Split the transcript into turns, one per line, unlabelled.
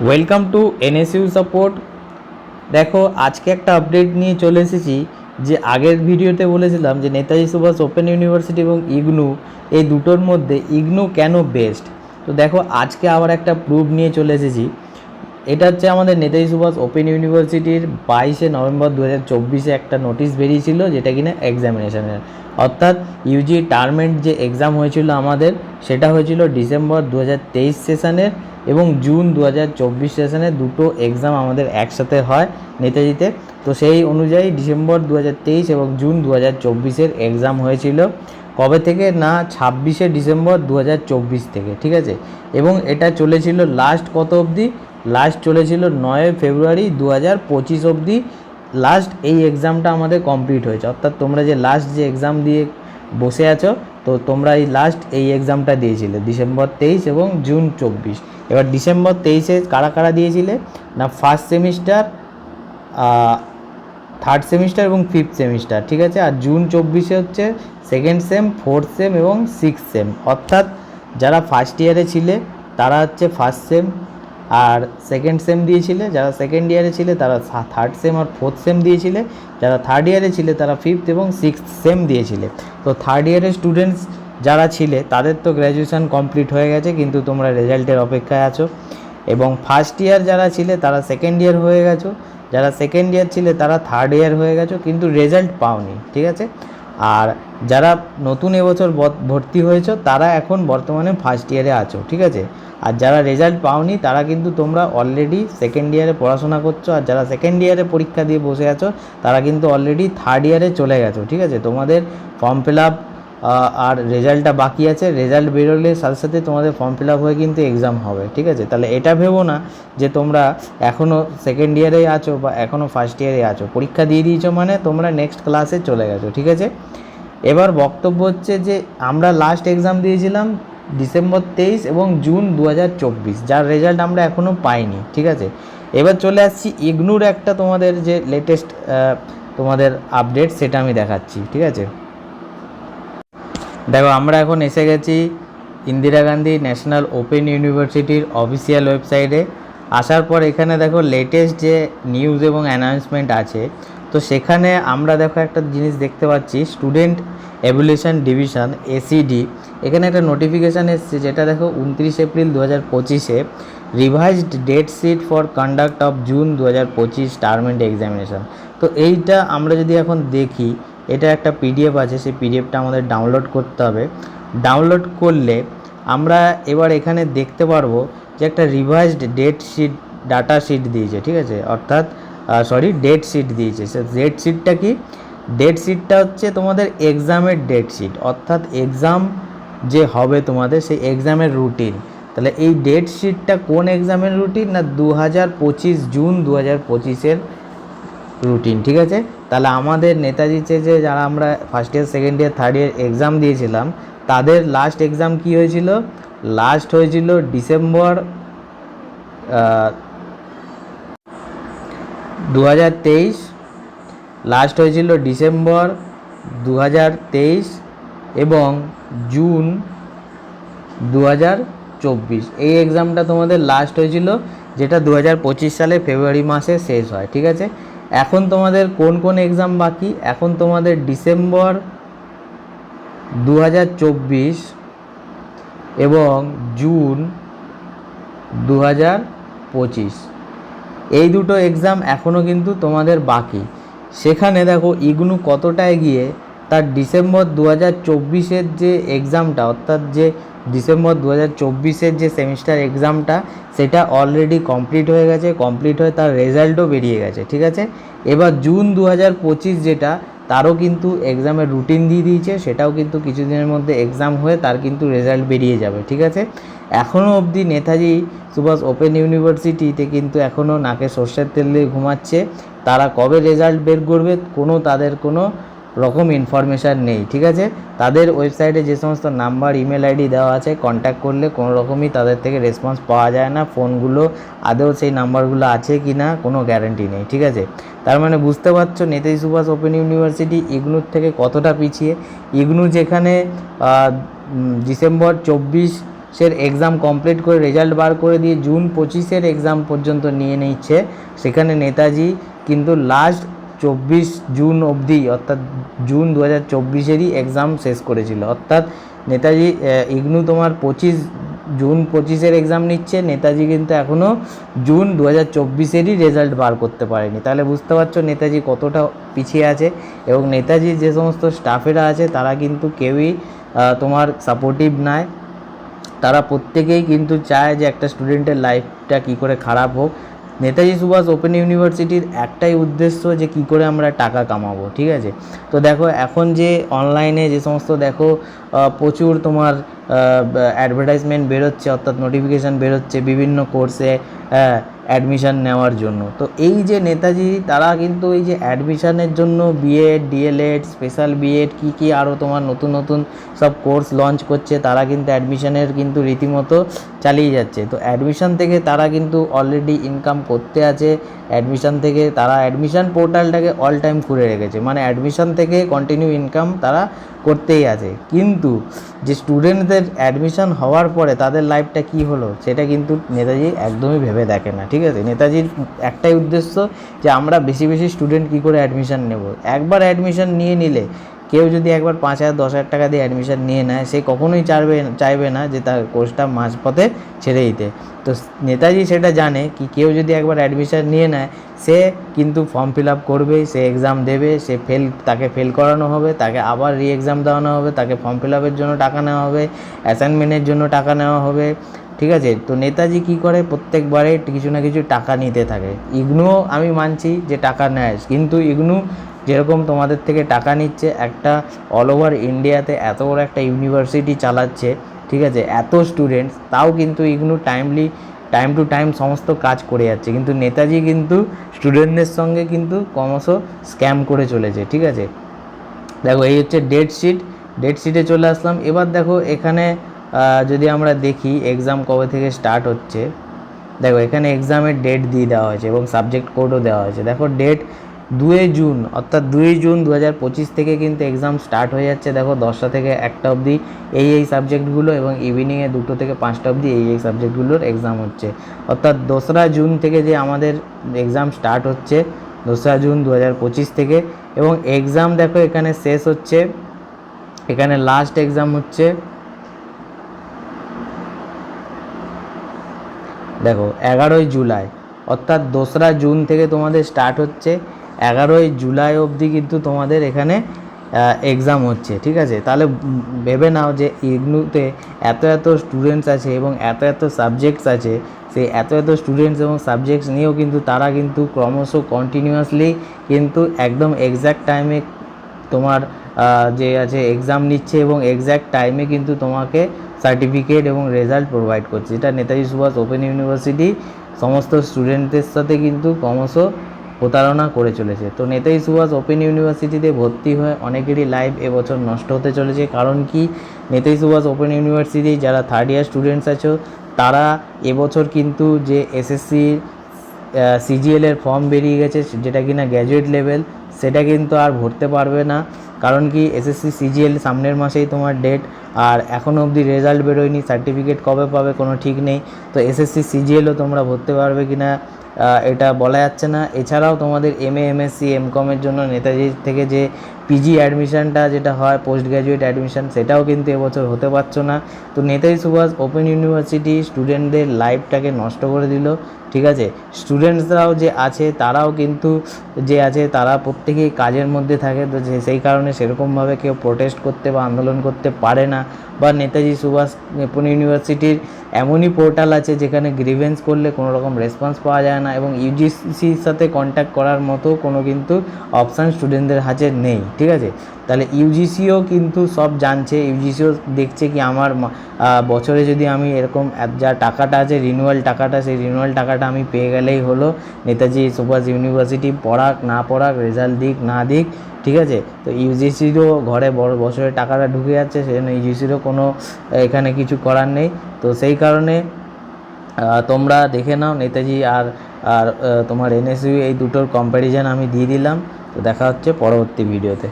Welcome to NSU support. দেখো আজকে একটা আপডেট নিয়ে চলে এসেছি। যে আগের ভিডিওতে বলেছিলাম যে নেতাজি সুভাষ ওপেন ইউনিভার্সিটি এবং ইগনু এই দুটোর মধ্যে ইগনু কেন বেস্ট। তো দেখো আজকে আবার একটা প্রুফ নিয়ে চলে এসেছি। এটা হচ্ছে আমাদের নেতাজি সুভাষ ওপেন ইউনিভার্সিটির 22শে নভেম্বর 2024 একটা নোটিশ বেরিয়েছিল, যেটা কিনা এক্সামিনেশনের, অর্থাৎ ইউজি টার্মেন্ট যে এক্সাম হয়েছিল আমাদের, সেটা হয়েছিল ডিসেম্বর 2023 সেশনের এবং জুন 2024 সেশনে। দুটো এক্সাম আমাদের একসাথে হয় নেতাজিতে। তো সেই অনুযায়ী ডিসেম্বর 2023 এবং জুন 2024-এর এক্সাম হয়েছিল। কবে থেকে না, 26শে ডিসেম্বর 2024 থেকে, ঠিক আছে। এবং এটা চলেছিল লাস্ট কত অবধি, লাস্ট চলেছিল 9 ফেব্রুয়ারি 2025 অবধি। লাস্ট এই এক্সামটা আমাদের কমপ্লিট হয়েছে, অর্থাৎ তোমরা যে লাস্ট যে এক্সাম দিয়ে বসে আছো, তো তোমরা এই লাস্ট এই এক্সামটা দিয়েছিলে ডিসেম্বর 23 এবং জুন 24। এবার ডিসেম্বর 23-এ কারা কারা দিয়েছিলে না, ফার্স্ট সেমিস্টার, থার্ড সেমিস্টার এবং ফিফথ সেমিস্টার, ঠিক আছে। আর জুন 24-এ হচ্ছে সেকেন্ড সেম, ফোর্থ সেম এবং সিক্সথ সেম, অর্থাৎ যারা ফার্স্ট ইয়ারে ছিলে তারা হচ্ছে ফার্স্ট সেম আর সেকেন্ড সেম দিয়েছিলে, যারা সেকেন্ড ইয়ারে ছিলে তারা থার্ড সেম আর ফোর্থ সেম দিয়েছিলে, যারা থার্ড ইয়ারে ছিলে তারা ফিফথ এবং সিক্সথ সেম দিয়েছিলে। তো থার্ড ইয়ারের স্টুডেন্টস যারা ছিলে তাদের তো গ্র্যাজুয়েশন কমপ্লিট হয়ে গেছে, কিন্তু তোমরা রেজাল্টের অপেক্ষায় আছো। এবং ফার্স্ট ইয়ার যারা ছিলে তারা সেকেন্ড ইয়ার হয়ে গেছো, যারা সেকেন্ড ইয়ার ছিলে তারা থার্ড ইয়ার হয়ে গেছো, কিন্তু রেজাল্ট পাওনি, ঠিক আছে। আর যারা নতুন এবছর ভর্তি হয়েছো তারা এখন বর্তমানে ফার্স্ট ইয়ারে আছো, ঠিক আছে। আর যারা রেজাল্ট পাওনি তারা কিন্তু তোমরা অলরেডি সেকেন্ড ইয়ারে পড়াশোনা করছো, আর যারা সেকেন্ড ইয়ারে পরীক্ষা দিয়ে বসে আছো তারা কিন্তু অলরেডি থার্ড ইয়ারে চলে গেছো, ঠিক আছে। তোমাদের ফর্ম ফিল আপ আর রেজাল্টটা বাকি আছে। রেজাল্ট বেরোলে সাথে সাথে তোমাদের ফর্ম ফিল আপ হয়ে কিন্তু এক্সাম হবে, ঠিক আছে। তাহলে এটা ভেবো না যে তোমরা এখনও সেকেন্ড ইয়ারেই আছো বা এখনও ফার্স্ট ইয়ারে আছো। পরীক্ষা দিয়ে দিয়েছো মানে তোমরা নেক্সট ক্লাসে চলে গেছো, ঠিক আছে। এবার বক্তব্য হচ্ছে যে আমরা লাস্ট এক্সাম দিয়েছিলাম ডিসেম্বর 23 এবং জুন 2024, যার রেজাল্ট আমরা এখনও পাইনি, ঠিক আছে। এবার চলে আসছি ইগনুর একটা তোমাদের যে লেটেস্ট তোমাদের আপডেট, সেটা আমি দেখাচ্ছি, ঠিক আছে। দেখো আমরা এখন এসে গেছি ইন্দিরা গান্ধী ন্যাশনাল ওপেন ইউনিভার্সিটির অফিসিয়াল ওয়েবসাইটে। আসার পর এখানে দেখো লেটেস্ট যে নিউজ এবং অ্যানাউন্সমেন্ট আছে, তো সেখানে আমরা দেখো একটা জিনিস দেখতে পাচ্ছি, স্টুডেন্ট এভ্যালুয়েশন ডিভিশন এসিডি, এখানে একটা নোটিফিকেশান এসছে, যেটা দেখো 29 এপ্রিল 2025-এ revised date sheet for conduct of June 2025 term end examination. তো এইটা আমরা যদি এখন দেখি, এটা একটা পিডিএফ আছে, সেই পিডিএফটা আমাদের ডাউনলোড করতে হবে। ডাউনলোড করলে আমরা এবার এখানে দেখতে পারবো যে একটা revised date sheet, data sheet দিয়েছে, ঠিক আছে, অর্থাৎ ডেট শিট দিয়েছে। সে ডেট শিটটা কি, ডেট শিটটা হচ্ছে তোমাদের এক্সামের ডেট শিট, অর্থাৎ এক্সাম যে হবে তোমাদের সেই এক্সামের রুটিন। তাহলে এই ডেট শিটটা কোন এক্সামের রুটিন না, 2025 জুন 2025-এর রুটিন, ঠিক আছে। তাহলে আমাদের নেতাজিতে যে যারা আমরা first year, second year, third year exam দিয়েছিলাম, তাদের লাস্ট এক্সাম কি হয়েছিল, লাস্ট হয়েছিল ডিসেম্বর 2023, লাস্ট হয়েছিল ডিসেম্বর 2023 এবং জুন 2024। এই এক্সামটা তোমাদের লাস্ট হয়েছিল, যেটা 2025 সালে ফেব্রুয়ারি মাসে শেষ হয়, ঠিক আছে। এখন তোমাদের কোন কোন এক্সাম বাকি, এখন তোমাদের ডিসেম্বর 2024 এবং জুন 2025, এই দুটো এক্সাম এখনও কিন্তু তোমাদের বাকি। সেখানে দেখো ইগনু কতটা এগিয়ে, তার ডিসেম্বর 2024-এর যে এক্সামটা, অর্থাৎ যে ডিসেম্বর 2024-এর যে সেমিস্টার এক্সামটা, সেটা অলরেডি কমপ্লিট হয়ে গেছে, কমপ্লিট হয়ে তার রেজাল্টও বেরিয়ে গেছে, ঠিক আছে। এবার জুন 2025 যেটা, তারও কিন্তু এক্সামের রুটিন দিয়ে দিয়েছে, সেটাও কিন্তু কিছুদিনের মধ্যে এক্সাম হয়ে তার কিন্তু রেজাল্ট বেরিয়ে যাবে, ঠিক আছে। এখনও অবধি নেতাজি সুভাষ ওপেন ইউনিভার্সিটিতে কিন্তু এখনও নাকে সর্ষের তেল দিয়ে ঘুমাচ্ছে। তারা কবে রেজাল্ট বের করবে তাদের কোনো রকম ইনফরমেশান নেই, ঠিক আছে। তাদের ওয়েবসাইটে যে সমস্ত নাম্বার, ইমেল আইডি দেওয়া আছে, কন্ট্যাক্ট করলে কোনো রকমই তাদের থেকে রেসপন্স পাওয়া যায় না। ফোনগুলো আদৌ সেই নাম্বারগুলো আছে কি না কোনো গ্যারান্টি নেই, ঠিক আছে। তার মানে বুঝতে পারছো নেতাজি সুভাষ ওপেন ইউনিভার্সিটি ইগনুর থেকে কতটা পিছিয়ে। ইগনু যেখানে ডিসেম্বর 24 সের এক্সাম কমপ্লিট করে রেজাল্ট বার করে দিয়ে জুন 25-এর এক্সাম পর্যন্ত নিয়ে নিচ্ছে, সেখানে নেতাজি কিন্তু লাস্ট 24 জুন অবধি অর্থাৎ জুন 2024-এরই এক্সাম শেষ করেছিল। অর্থাৎ নেতাজি ইগনু তোমার জুন 25-এর এক্সাম নিচ্ছে, নেতাজি কিন্তু এখনও জুন 2024-এরই রেজাল্ট বার করতে পারেনি। তাহলে বুঝতে পারছো নেতাজি কতটা পিছিয়ে আছে। এবং নেতাজির যে সমস্ত স্টাফেরা আছে তারা কিন্তু কেউই তোমার সাপোর্টিভ নয়, তারা প্রত্যেকেই কিন্তু চায় যে একটা স্টুডেন্টের লাইফটা কী করে খারাপ হোক। নেতাজি সুভাষ ওপেন ইউনিভার্সিটির একটাই উদ্দেশ্য যে কী করে আমরা টাকা কামাবো, ঠিক আছে। তো দেখো এখন যে অনলাইনে যে সমস্ত দেখো প্রচুর তোমার অ্যাডভার্টাইজমেন্ট বেরোচ্ছে, অর্থাৎ নোটিফিকেশান বেরোচ্ছে বিভিন্ন কোর্সে অ্যাডমিশান নেওয়ার জন্য। তো এই যে নেতাজি তারা কিন্তু এই যে অ্যাডমিশানের জন্য বিএড, ডিএলএড, স্পেশাল বিএড কী আরও তোমার নতুন নতুন সব কোর্স লঞ্চ করছে, তারা কিন্তু অ্যাডমিশানের কিন্তু রীতিমতো চালিয়ে যাচ্ছে। তো অ্যাডমিশান থেকে তারা কিন্তু অলরেডি ইনকাম করতে আছে, অ্যাডমিশান থেকে তারা অ্যাডমিশান পোর্টালটাকে অল টাইম খুলে রেখেছে, মানে অ্যাডমিশান থেকে কন্টিনিউ ইনকাম তারা করতেই আছে। কিন্তু যে স্টুডেন্টদের অ্যাডমিশান হওয়ার পরে তাদের লাইফটা কী হলো সেটা কিন্তু নেতাজি একদমই ভেবে দেখে না, ঠিক আছে। নেতাজির একটাই উদ্দেশ্য যে আমরা বেশি বেশি স্টুডেন্ট কী করে অ্যাডমিশান নেব। একবার অ্যাডমিশান নিয়ে নিলে কেউ যদি একবার 5,000 10,000 টাকা দিয়ে অ্যাডমিশান নিয়ে নেয়, সে কখনোই চাইবে না যে তার কোর্সটা মাঝপথে ছেড়ে দিতে। তো নেতাজি সেটা জানে কি কেউ যদি একবার অ্যাডমিশান নিয়ে নেয় সে কিন্তু ফর্ম ফিল আপ করবেই, সে এক্সাম দেবে, তাকে ফেল করানো হবে, তাকে আবার এক্সাম দেওয়ানো হবে, তাকে ফর্ম ফিল আপের জন্য টাকা নেওয়া হবে, অ্যাসাইনমেন্টের জন্য টাকা নেওয়া হবে, ঠিক আছে। তো নেতাজি কী করে প্রত্যেকবারে কিছু না কিছু টাকা নিতে থাকে। ইগনুও আমি মানছি যে টাকা নেয়, কিন্তু ইগনু যেরকম তোমাদের থেকে টাকা নিচ্ছে, একটা অল ওভার ইন্ডিয়াতে এত বড় একটা ইউনিভার্সিটি চালাচ্ছে, ঠিক আছে, এত স্টুডেন্টস, তাও কিন্তু ইগনু টাইম টু টাইম সমস্ত কাজ করে যাচ্ছে। কিন্তু নেতাজি কিন্তু স্টুডেন্টদের সঙ্গে কিন্তু ক্রমশ স্ক্যাম করে চলেছে, ঠিক আছে। দেখো এই হচ্ছে ডেট শিটে চলে আসলাম। এবার দেখো এখানে যদি আমরা দেখি এক্সাম কবে থেকে স্টার্ট হচ্ছে, দেখো এখানে এক্সামের ডেট দিয়ে দেওয়া হয়েছে এবং সাবজেক্ট কোডও দেওয়া হয়েছে। দেখো ডেট 2 জুন, অর্থাৎ 2 জুন 2025 থেকে কিন্তু এক্সাম স্টার্ট হয়ে যাচ্ছে। দেখো 10টা থেকে 1টা অবধি এই সাবজেক্টগুলো এবং ইভিনিংয়ে 2টো থেকে 5টা অবধি এই সাবজেক্টগুলোর এক্সাম হচ্ছে। অর্থাৎ 2রা জুন থেকে যে আমাদের এক্সাম স্টার্ট হচ্ছে, 2রা জুন 2025 থেকে, এবং এক্সাম দেখো এখানে শেষ হচ্ছে, এখানে লাস্ট এক্সাম হচ্ছে দেখো 11ই জুলাই। অর্থাৎ 2রা জুন থেকে তোমাদের স্টার্ট হচ্ছে, 11ই জুলাই অবধি কিন্তু তোমাদের এখানে এক্সাম হচ্ছে, ঠিক আছে। তাহলে ভেবে নাও যে ইগনুতে এত স্টুডেন্টস আছে এবং এত সাবজেক্টস আছে, সেই এত স্টুডেন্টস এবং সাবজেক্টস নিয়েও কিন্তু তারা কিন্তু ক্রমশ কন্টিনিউয়াসলি কিন্তু একদম এক্স্যাক্ট টাইমে তোমার যে আছে এক্সাম নিচ্ছে এবং এক্স্যাক্ট টাইমে কিন্তু তোমাকে সার্টিফিকেট এবং রেজাল্ট প্রোভাইড করছে। এটা নেতাজি সুভাষ ওপেন ইউনিভার্সিটি সমস্ত স্টুডেন্টদের সাথে কিন্তু ক্রমশ প্রতারণা করে চলেছে। তো নেতাজি সুভাষ ওপেন ইউনিভার্সিটিতে ভর্তি হয়ে অনেকেরই লাইফ এবছর নষ্ট হতে চলেছে। কারণ কি, নেতাজি সুভাষ ওপেন ইউনিভার্সিটি যারা থার্ড ইয়ার স্টুডেন্টস আছো তারা এবছর কিন্তু যে এসএসসি সিজিএলের ফর্ম বেরিয়ে গেছে, যেটা কিনা গ্র্যাজুয়েট লেভেল, সেটা কিন্তু আর ভরতে পারবে না। কারণ কি, এসএসসি সিজিএল সামনের মাসেই তোমার ডেট, আর এখনও অবধি রেজাল্ট বেরোয়নি, সার্টিফিকেট কবে পাবে কোনো ঠিক নেই। তো এসএসসি সিজিএলও তোমরা ভরতে পারবে কি না এটা বলা যাচ্ছে না। এছাড়াও তোমাদের এমএ, এমএসসি, এমকমের জন্য নেতাজি থেকে যে পিজি অ্যাডমিশানটা যেটা হয় পোস্ট গ্র্যাজুয়েট অ্যাডমিশান, সেটাও কিন্তু এবছর হতে পারছো না। তো নেতাজি সুভাষ ওপেন ইউনিভার্সিটি স্টুডেন্টদের লাইফটাকে নষ্ট করে দিল, ঠিক আছে। স্টুডেন্টসরাও যে আছে তারাও কিন্তু তারা প্রত্যেকেই কাজের মধ্যে থাকে, তো সেই কারণে সেরকমভাবে কেউ প্রোটেস্ট করতে বা আন্দোলন করতে পারে না। বা নেতাজি সুভাষ ওপেন ইউনিভার্সিটির এমনই পোর্টাল আছে যেখানে গ্রিভেন্স করলে কোনো রকম রেসপন্স পাওয়া যায় না, এবং ইউজিসির সাথে কন্ট্যাক্ট করার মতো কোনো কিন্তু অপশান স্টুডেন্টদের হাতে নেই, ঠিক আছে। তাহলে ইউজিসিও কিন্তু সব জানছে, ইউজিসিও দেখছে কি আমার বছরে যদি আমি এরকম যা টাকাটা আছে রিনিউয়াল টাকাটা, সেই রিনিউয়াল টাকাটা আমি পেয়ে গেলেই হলো। নেতাজি সুভাষ ইউনিভার্সিটি পড়াক না পড়াক, রেজাল্ট দিক না দিক, ঠিক আছে। তো ইউজিসিরও ঘরে বড় বছরে টাকাটা ঢুকে যাচ্ছে, সেজন্য ইউজিসিরও কোনো এখানে কিছু করার নেই। তো সেই কারণে তোমরা দেখে নাও নেতাজি আর তোমার এনএসইউ এই দুটোর কম্প্যারিজন আমি দিয়ে দিলাম। তো দেখা হচ্ছে পরবর্তী ভিডিওতে।